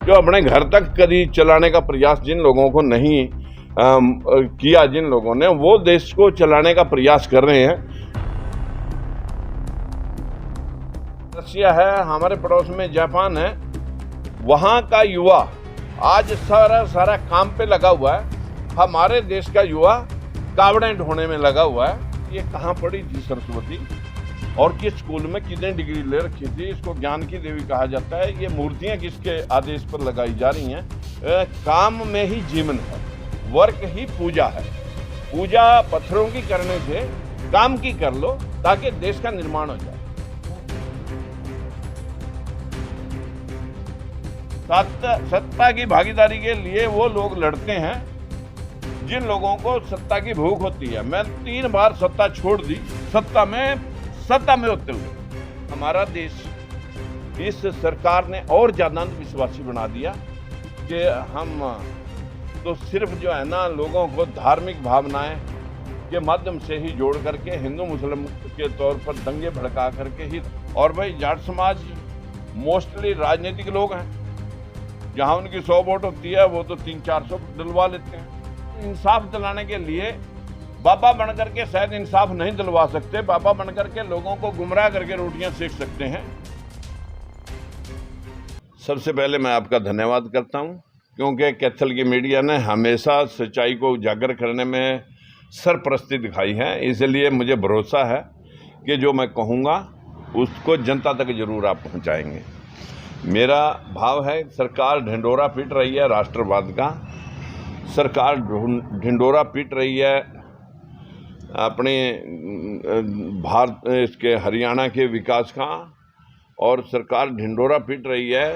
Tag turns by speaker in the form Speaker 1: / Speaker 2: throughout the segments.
Speaker 1: जो अपने घर तक कभी चलाने का प्रयास जिन लोगों को नहीं किया, जिन लोगों ने, वो देश को चलाने का प्रयास कर रहे हैं। रशिया है, हमारे पड़ोस में जापान है, वहां का युवा आज सारा काम पे लगा हुआ है। हमारे देश का युवा कावड़ें ढोने में लगा हुआ है। ये कहाँ पढ़ी थी सरस्वती और किस स्कूल में कितने डिग्री ले रखी थी? इसको ज्ञान की देवी कहा जाता है। ये मूर्तियां किसके आदेश पर लगाई जा रही हैं? काम में ही जीवन है, वर्क ही पूजा है। पूजा पत्थरों की करने से काम की कर लो ताकि देश का निर्माण हो जाए। सत्ता की भागीदारी के लिए वो लोग लड़ते हैं जिन लोगों को सत्ता की भूख होती है। मैं 3 बार सत्ता छोड़ दी, सत्ता में होते हुए हमारा देश इस सरकार ने और ज्यादा अंधविश्वासी बना दिया कि हम तो सिर्फ जो है ना, लोगों को धार्मिक भावनाएं के माध्यम से ही जोड़ करके हिंदू मुस्लिम के तौर पर दंगे भड़का करके ही। और भाई जाट समाज मोस्टली राजनीतिक लोग हैं, जहां उनकी 100 वोट होती है वो तो 300-400 दिलवा लेते हैं। इंसाफ दिलाने के लिए बाबा बनकर के शायद इंसाफ नहीं दिलवा सकते, बाबा बनकर के लोगों को गुमराह करके रोटियां सेक सकते हैं। सबसे पहले मैं आपका धन्यवाद करता हूं, क्योंकि कैथल की मीडिया ने हमेशा सच्चाई को उजागर करने में सरपरस्ती दिखाई है। इसलिए मुझे भरोसा है कि जो मैं कहूँगा उसको जनता तक जरूर आप पहुँचाएंगे। मेरा भाव है, सरकार ढिंडोरा पीट रही है राष्ट्रवाद का, सरकार ढिंडोरा पीट रही है अपने भारत इसके हरियाणा के विकास का, और सरकार ढिंडोरा पीट रही है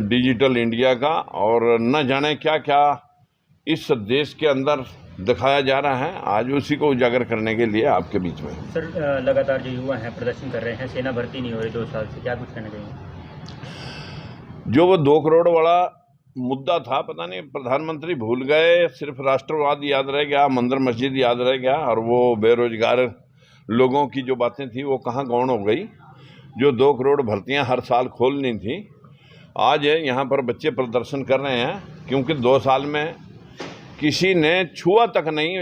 Speaker 1: डिजिटल इंडिया का, और न जाने क्या क्या इस देश के अंदर दिखाया जा रहा है। आज उसी को उजागर करने के लिए आपके बीच में।
Speaker 2: सर, लगातार जो युवा हैं प्रदर्शन कर रहे हैं, सेना भर्ती नहीं हो रही 2 साल से, क्या कुछ कहना चाहिए?
Speaker 1: जो वो 2 करोड़ वाला मुद्दा था, पता नहीं प्रधानमंत्री भूल गए, सिर्फ राष्ट्रवाद याद रह गया, मंदिर मस्जिद याद रह गया, और वो बेरोजगार लोगों की जो बातें थी वो कहाँ गौण हो गई। जो 2 करोड़ भर्तियां हर साल खोलनी थी, आज यहाँ पर बच्चे प्रदर्शन कर रहे हैं क्योंकि 2 साल में किसी ने छुआ तक नहीं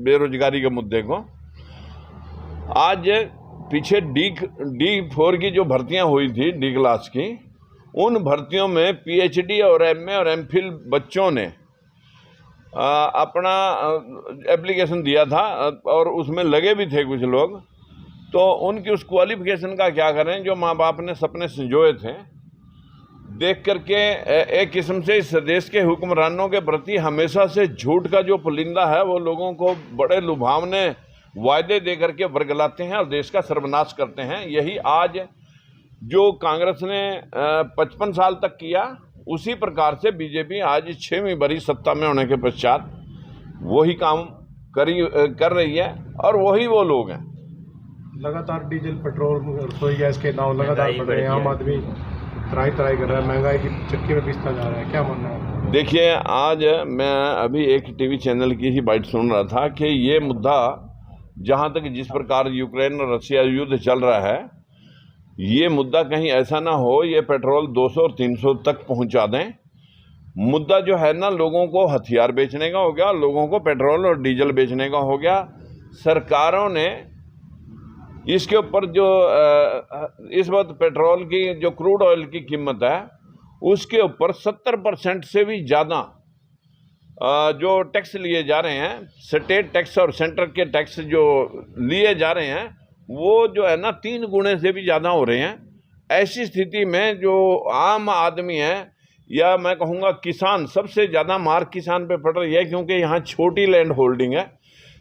Speaker 1: बेरोजगारी के मुद्दे को। आज पीछे D4 की जो भर्तियां हुई थी, D क्लास की, उन भर्तियों में PhD और MA और MPhil बच्चों ने अपना एप्लीकेशन दिया था और उसमें लगे भी थे कुछ लोग। तो उनकी उस क्वालिफिकेशन का क्या करें? जो माँ बाप ने सपने संजोए थे, देख करके एक किस्म से इस देश के हुक्मरानों के प्रति हमेशा से झूठ का जो पुलिंदा है, वो लोगों को बड़े लुभावने वायदे दे करके वर्गलाते हैं और देश का सर्वनाश करते हैं। यही आज जो कांग्रेस ने 55 साल तक किया, उसी प्रकार से बीजेपी आज 6वीं बारी सत्ता में होने के पश्चात वही काम कर रही है, और वही वो लोग हैं।
Speaker 3: लगातार डीजल, पेट्रोल, रसोई गैस के दाम लगातार बढ़ रहे हैं, आम आदमी त्राही कर रहा है, महंगाई की चक्की में पिसता जा रहा है, क्या मानना है?
Speaker 1: देखिए, आज मैं अभी एक टीवी चैनल की ही बाइट सुन रहा था कि ये मुद्दा, जहां तक जिस प्रकार यूक्रेन और रशिया युद्ध चल रहा है, ये मुद्दा कहीं ऐसा ना हो ये पेट्रोल 200 और 300 तक पहुंचा दें। मुद्दा जो है ना, लोगों को हथियार बेचने का हो गया, लोगों को पेट्रोल और डीजल बेचने का हो गया। सरकारों ने इसके ऊपर जो इस वक्त पेट्रोल की जो क्रूड ऑयल की कीमत है, उसके ऊपर 70% से भी ज़्यादा जो टैक्स लिए जा रहे हैं, स्टेट टैक्स और सेंटर के टैक्स जो लिए जा रहे हैं, वो जो है ना 3 गुने से भी ज़्यादा हो रहे हैं। ऐसी स्थिति में जो आम आदमी है, या मैं कहूँगा किसान, सबसे ज़्यादा मार किसान पे पड़ रही है, क्योंकि यहाँ छोटी लैंड होल्डिंग है।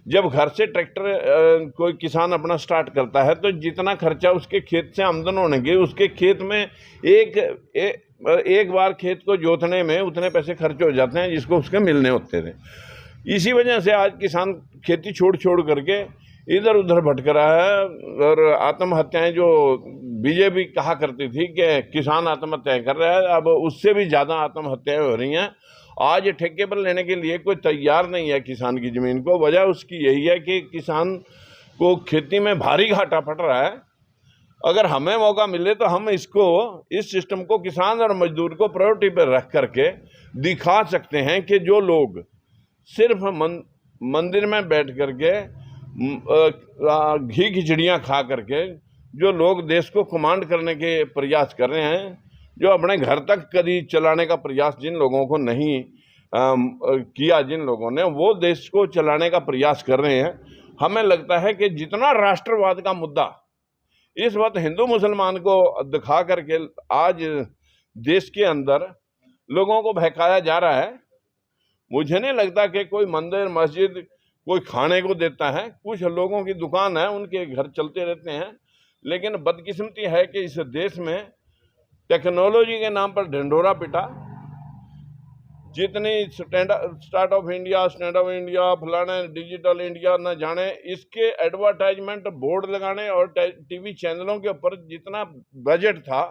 Speaker 1: जब घर से ट्रैक्टर कोई किसान अपना स्टार्ट करता है, तो जितना खर्चा उसके खेत से आमदन होने के, उसके खेत में एक बार खेत को जोतने में उतने पैसे खर्च हो जाते हैं जिसको उसके मिलने होते थे। इसी वजह से आज किसान खेती छोड़ करके इधर उधर भटक रहा है, और आत्महत्याएं जो बीजेपी कहा करती थी कि किसान आत्महत्याएं कर रहा है, अब उससे भी ज़्यादा आत्महत्याएं हो रही हैं। आज ठेके पर लेने के लिए कोई तैयार नहीं है किसान की ज़मीन को। वजह उसकी यही है कि किसान को खेती में भारी घाटा पड़ रहा है, अगर हमें मौका मिले तो हम इस सिस्टम को किसान और मजदूर को प्रायोरिटी पर रख करके दिखा सकते हैं कि जो लोग सिर्फ मंदिर में बैठ करके घी खिचड़ियाँ खा करके जो लोग देश को कमांड करने के प्रयास कर रहे हैं, जो अपने घर तक कभी चलाने का प्रयास जिन लोगों को नहीं किया, जिन लोगों ने वो देश को चलाने का प्रयास कर रहे हैं, हमें लगता है कि जितना राष्ट्रवाद का मुद्दा इस वक्त हिंदू मुसलमान को दिखा करके आज देश के अंदर लोगों को बहकाया जा रहा है, मुझे नहीं लगता कि कोई मंदिर मस्जिद कोई खाने को देता है। कुछ लोगों की दुकान है, उनके घर चलते रहते हैं, लेकिन बदकिस्मती है कि इस देश में टेक्नोलॉजी के नाम पर ढिंढोरा पिटा। जितनी start of India, stand of India, फलाने डिजिटल इंडिया न जाने, इसके एडवर्टाइजमेंट बोर्ड लगाने और टीवी चैनलों के ऊपर जितना बजट था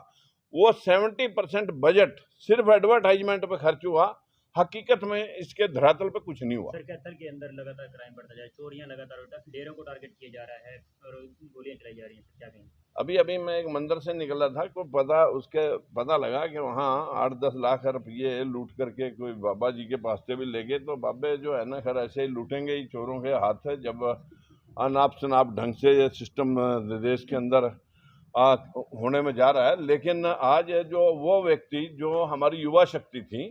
Speaker 1: वो 70% बजट सिर्फ एडवर्टाइजमेंट पे खर्च हुआ। हकीकत में इसके धरातल पे कुछ नहीं हुआ।
Speaker 2: सर, कैथल के अंदर लगातार क्राइम बढ़ता जा रहा है, चोरियां लगातार होता है, डेरों को टारगेट किया जा रहा है और गोलियां चलाई जा रही हैं, क्या कहेंगे?
Speaker 1: अभी मैं एक मंदिर से निकला था, कोई पता लगा कि वहाँ 8-10 लाख रुपये लूट करके कोई बाबा जी के पास से भी ले गए। तो बाबे जो है ना, खैर ऐसे ही लूटेंगे ही, चोरों के हाथ है। जब अनाप शनाप ढंग से ये सिस्टम देश के अंदर होने में जा रहा है। लेकिन आज जो वो व्यक्ति जो हमारी युवा शक्ति थी,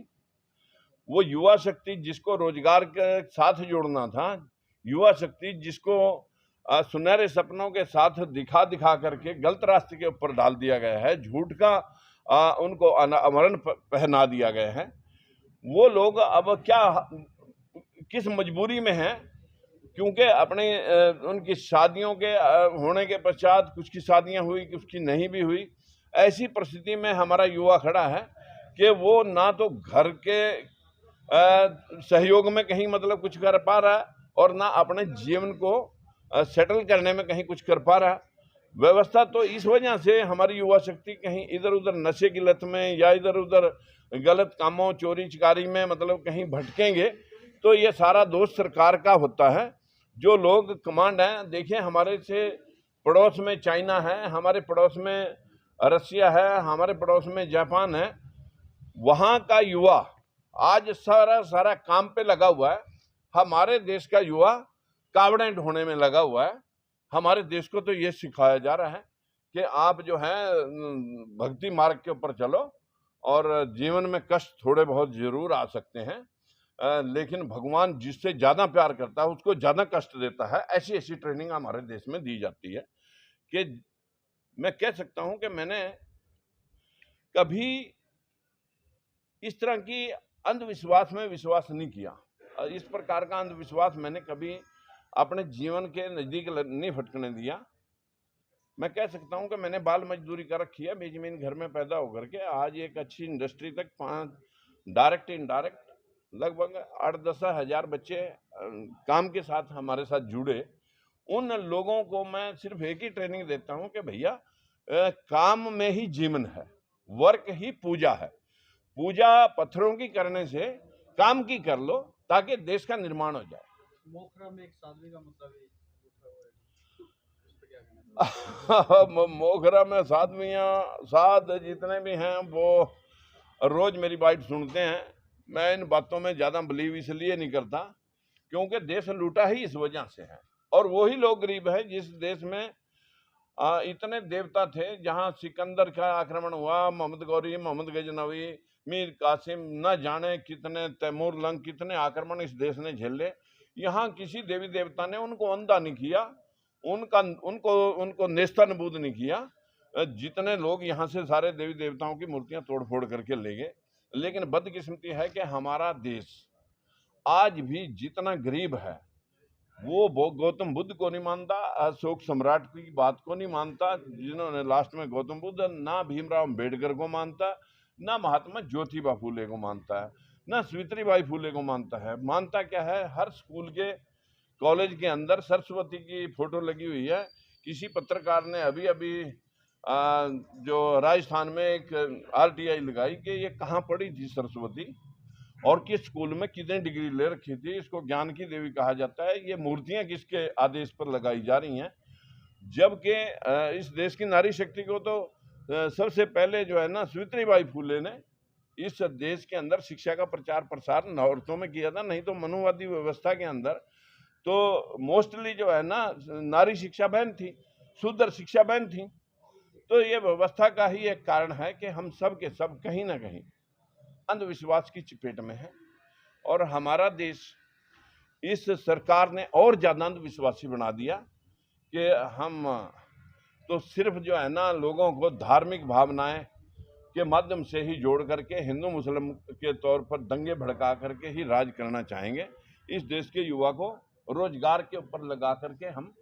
Speaker 1: वो युवा शक्ति जिसको रोजगार के साथ जोड़ना था, युवा शक्ति जिसको सुनहरे सपनों के साथ दिखा करके गलत रास्ते के ऊपर डाल दिया गया है, झूठ का उनको अमरण पहना दिया गया है, वो लोग अब क्या किस मजबूरी में हैं, क्योंकि अपने उनकी शादियों के होने के पश्चात कुछ की शादियां हुई, कुछ की नहीं भी हुई। ऐसी परिस्थिति में हमारा युवा खड़ा है कि वो ना तो घर के सहयोग में कहीं मतलब कुछ कर पा रहा है और ना अपने जीवन को सेटल करने में कहीं कुछ कर पा रहा है। व्यवस्था तो इस वजह से हमारी युवा शक्ति कहीं इधर उधर नशे की लत में या इधर उधर गलत कामों, चोरी चिकारी में मतलब कहीं भटकेंगे, तो ये सारा दोष सरकार का होता है। जो लोग कमांड हैं, देखिए हमारे से पड़ोस में चाइना है, हमारे पड़ोस में रसिया है, हमारे पड़ोस में जापान है। वहाँ का युवा आज सारा काम पे लगा हुआ है। हमारे देश का युवा कावड़ेंट होने में लगा हुआ है। हमारे देश को तो ये सिखाया जा रहा है कि आप जो है भक्ति मार्ग के ऊपर चलो और जीवन में कष्ट थोड़े बहुत जरूर आ सकते हैं, लेकिन भगवान जिससे ज़्यादा प्यार करता है उसको ज़्यादा कष्ट देता है। ऐसी ट्रेनिंग हमारे देश में दी जाती है कि मैं कह सकता हूं कि मैंने कभी इस तरह की अंधविश्वास में विश्वास नहीं किया। इस प्रकार का अंधविश्वास मैंने कभी अपने जीवन के नज़दीक नहीं फटकने दिया। मैं कह सकता हूं कि मैंने बाल मजदूरी कर रखी है, बेजमीन घर में पैदा होकर के आज एक अच्छी इंडस्ट्री तक 5 डायरेक्ट इनडायरेक्ट लगभग 8-10 हज़ार बच्चे काम के साथ हमारे साथ जुड़े। उन लोगों को मैं सिर्फ एक ही ट्रेनिंग देता हूं कि भैया काम में ही जीवन है, वर्क ही पूजा है। पूजा पत्थरों की करने से काम की कर लो ताकि देश का निर्माण हो जाए।
Speaker 3: मोखरा में एक साध्वी का मुद्दा भी
Speaker 1: मोखरा में साध जितने भी हैं वो रोज मेरी बात सुनते हैं। मैं इन बातों में ज़्यादा बिलीव इसलिए नहीं करता क्योंकि देश लूटा ही इस वजह से है, और वही लोग गरीब हैं जिस देश में इतने देवता थे, जहां सिकंदर का आक्रमण हुआ, मोहम्मद गौरी, मोहम्मद गजनवी, मीर कासिम, न जाने कितने तैमूर लंग, कितने आक्रमण इस देश ने झेले। यहाँ किसी देवी देवता ने उनको अंधा नहीं किया, उनको नेस्तनाबूद नहीं किया। जितने लोग यहाँ से सारे देवी देवताओं की मूर्तियां तोड़ फोड़ करके ले गए। लेकिन बदकिस्मती है कि हमारा देश आज भी जितना गरीब है वो गौतम बुद्ध को नहीं मानता, अशोक सम्राट की बात को नहीं मानता, जिन्होंने लास्ट में गौतम बुद्ध, ना भीमराव अम्बेडकर को मानता, ना महात्मा ज्योतिबा फूले को मानता है, ना सावित्रीबाई फूले को मानता है। मानता क्या है, हर स्कूल के कॉलेज के अंदर सरस्वती की फोटो लगी हुई है। किसी पत्रकार ने अभी जो राजस्थान में एक RTI लगाई कि ये कहाँ पढ़ी थी सरस्वती और किस स्कूल में कितने डिग्री ले रखी थी, इसको ज्ञान की देवी कहा जाता है। ये मूर्तियां किसके आदेश पर लगाई जा रही हैं? जबकि इस देश की नारी शक्ति को तो सबसे पहले जो है ना सावित्रीबाई फुले ने इस देश के अंदर शिक्षा का प्रचार प्रसार औरतों में किया था। नहीं तो मनुवादी व्यवस्था के अंदर तो मोस्टली जो है ना नारी शिक्षा बहन थी, शूद्र शिक्षा बहन थी। तो ये व्यवस्था का ही एक कारण है कि हम सब के सब कहीं ना कहीं अंधविश्वास की चपेट में है और हमारा देश इस सरकार ने और ज्यादा अंधविश्वासी बना दिया कि हम तो सिर्फ जो है ना लोगों को धार्मिक भावनाएं के माध्यम से ही जोड़ करके हिंदू मुस्लिम के तौर पर दंगे भड़का करके ही राज करना चाहेंगे। इस देश के युवा को रोजगार के ऊपर लगा करके हम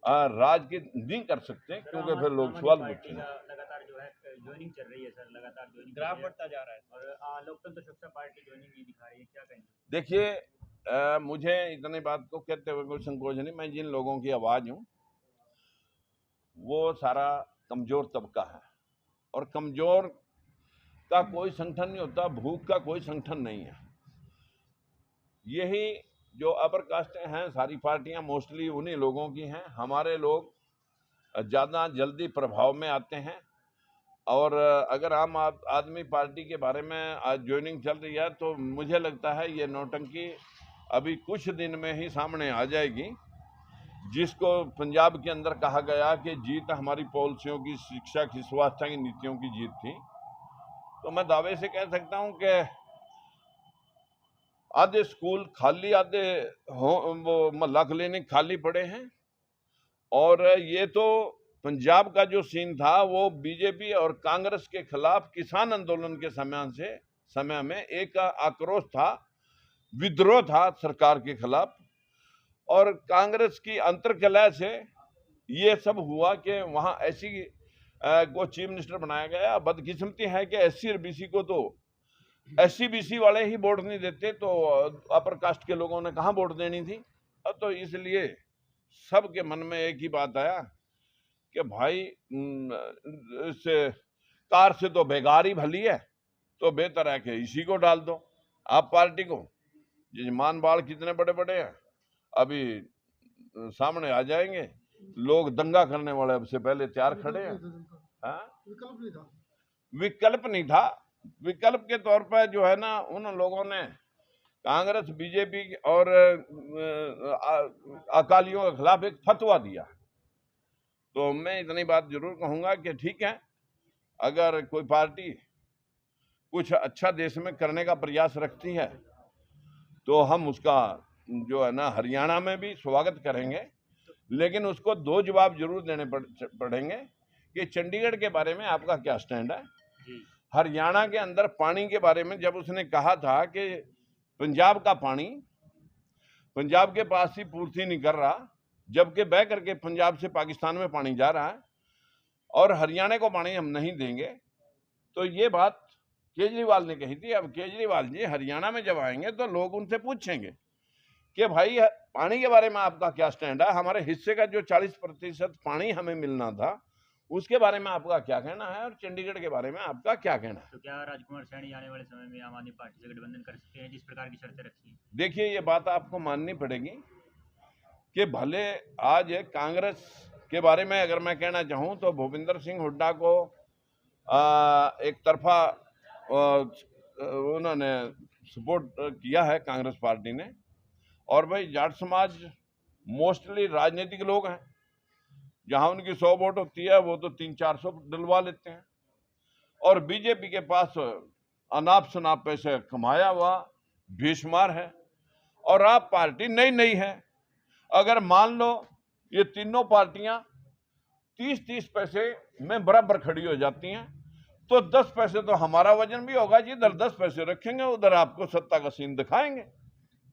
Speaker 1: राज के नहीं कर सकते, क्योंकि फिर लोग सवाल पूछेंगे।
Speaker 2: लगातार जो है ज्वाइनिंग चल रही है सर, लगातार ज्वाइनिंग
Speaker 4: ग्राफ बढ़ता जा रहा है
Speaker 2: और लोकतंत्र सुरक्षा पार्टी ज्वाइनिंग नहीं दिखा रही है, क्या कहेंगे?
Speaker 1: देखिए मुझे इतनी बात को कहते हुए कोई संकोच नहीं। मैं जिन लोगों की आवाज हूँ वो सारा कमजोर तबका है और कमजोर का कोई संगठन नहीं होता, भूख का कोई संगठन नहीं है। यही जो अपर कास्ट हैं सारी पार्टियां मोस्टली उन्हीं लोगों की हैं। हमारे लोग ज़्यादा जल्दी प्रभाव में आते हैं और अगर आम आदमी पार्टी के बारे में आज ज्वाइनिंग चल रही है तो मुझे लगता है ये नौटंकी अभी कुछ दिन में ही सामने आ जाएगी। जिसको पंजाब के अंदर कहा गया कि जीत हमारी पॉलिसियों की, शिक्षा की, स्वास्थ्य की नीतियों की जीत थी, तो मैं दावे से कह सकता हूं कि आधे स्कूल खाली, आधे वो महल्ला क्लिनिक खाली पड़े हैं। और ये तो पंजाब का जो सीन था वो बीजेपी और कांग्रेस के खिलाफ किसान आंदोलन के समय में एक आक्रोश था, विद्रोह था सरकार के खिलाफ। और कांग्रेस की अंतर्कलह से ये सब हुआ कि वहां ऐसी को चीफ मिनिस्टर बनाया गया। बदकिस्मती है कि एससी और बीसी को तो एससी बीसी वाले ही वोट नहीं देते, तो अपर कास्ट के लोगों ने कहां वोट देनी थी। तो इसलिए सबके मन में एक ही बात आया कि भाई इस कार से तो बेगारी भली है, तो बेहतर है कि इसी को डाल दो आप पार्टी को। जजमान बाल कितने बड़े बड़े हैं, अभी सामने आ जाएंगे। लोग दंगा करने वाले अब से पहले तैयार खड़े हैं। विकल्प नहीं था। विकल्प के तौर पर जो है ना उन लोगों ने कांग्रेस, बीजेपी और अकालियों के खिलाफ एक फतवा दिया। तो मैं इतनी बात जरूर कहूंगा कि ठीक है, अगर कोई पार्टी कुछ अच्छा देश में करने का प्रयास रखती है तो हम उसका जो है ना हरियाणा में भी स्वागत करेंगे, लेकिन उसको दो जवाब जरूर देने पड़ेंगे कि चंडीगढ़ के बारे में आपका क्या स्टैंड है। हरियाणा के अंदर पानी के बारे में जब उसने कहा था कि पंजाब का पानी पंजाब के पास ही पूर्ति नहीं कर रहा, जबकि बह करके पंजाब से पाकिस्तान में पानी जा रहा है, और हरियाणा को पानी हम नहीं देंगे, तो ये बात केजरीवाल ने कही थी। अब केजरीवाल जी हरियाणा में जब आएंगे तो लोग उनसे पूछेंगे कि भाई पानी के बारे में आपका क्या स्टैंड है, हमारे हिस्से का जो 40% पानी हमें मिलना था उसके बारे में आपका क्या कहना है, और चंडीगढ़ के बारे में आपका क्या कहना है।
Speaker 2: तो क्या राजकुमार सैनी आने वाले समय में आम आदमी पार्टी से गठबंधन कर सकते हैं, जिस प्रकार की शर्तें रखी हैं? देखिए,
Speaker 1: ये बात आपको माननी पड़ेगी कि भले आज कांग्रेस के बारे में अगर मैं कहना चाहूँ तो भूपिंदर सिंह हुड्डा को एक तरफा उन्होंने सपोर्ट किया है कांग्रेस पार्टी ने, और भाई जाट समाज मोस्टली राजनीतिक लोग हैं, जहां उनकी 100 वोट होती है वो तो 300-400 डलवा लेते हैं। और बीजेपी के पास अनाप शनाप पैसे कमाया हुआ बेशुमार है, और आप पार्टी नई है। अगर मान लो ये तीनों पार्टियां 30-30 पैसे में बराबर खड़ी हो जाती हैं, तो 10 पैसे तो हमारा वजन भी होगा। जिधर 10 पैसे रखेंगे उधर आपको सत्ता का सीन दिखाएंगे,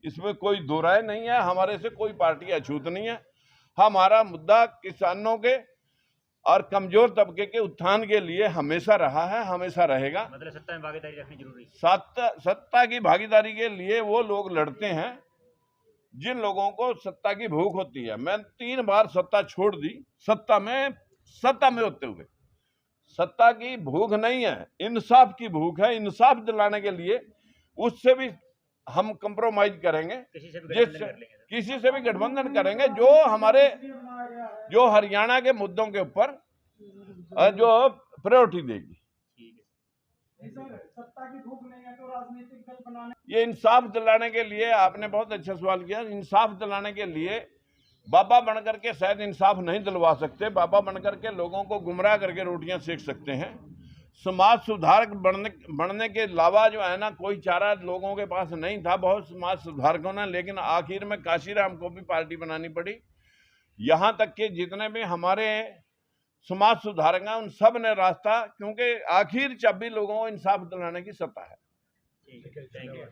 Speaker 1: इसमें कोई दो राय नहीं है। हमारे से कोई पार्टी अछूत नहीं है। हमारा मुद्दा किसानों के और कमजोर तबके के उत्थान के लिए हमेशा रहा है, हमेशा रहेगा।
Speaker 2: मतलब सत्ता में भागीदारी रखनी जरूरी है।
Speaker 1: सत्ता की भागीदारी के लिए वो लोग लड़ते हैं जिन लोगों को सत्ता की भूख होती है। मैं 3 बार सत्ता छोड़ दी, सत्ता में होते हुए। सत्ता की भूख नहीं है, इंसाफ की भूख है। इंसाफ दिलाने के लिए उससे भी हम कंप्रोमाइज करेंगे,
Speaker 2: किसी से भी गठबंधन कर लेंगे।
Speaker 1: किसी से भी गठबंधन करेंगे जो हरियाणा के मुद्दों के ऊपर जो प्रायोरिटी देगी।
Speaker 3: सत्ता की भूख नहीं है तो राजनीतिक दल बनाने,
Speaker 1: ये इंसाफ दिलाने के लिए, आपने बहुत अच्छा सवाल किया, इंसाफ दिलाने के लिए बाबा बनकर के शायद इंसाफ नहीं दिलवा सकते, बाबा बनकर के लोगों को गुमराह करके रोटियां सेक सकते हैं। समाज सुधारक बनने के अलावा जो है ना, कोई चारा लोगों के पास नहीं था, बहुत समाज सुधारकों ने, लेकिन आखिर में काशीराम को भी पार्टी बनानी पड़ी। यहाँ तक कि जितने भी हमारे समाज सुधारक हैं उन सब ने रास्ता, क्योंकि आखिर चाबी लोगों को इंसाफ दिलाने की सत्ता है।
Speaker 2: ठीक है, थैंक यू।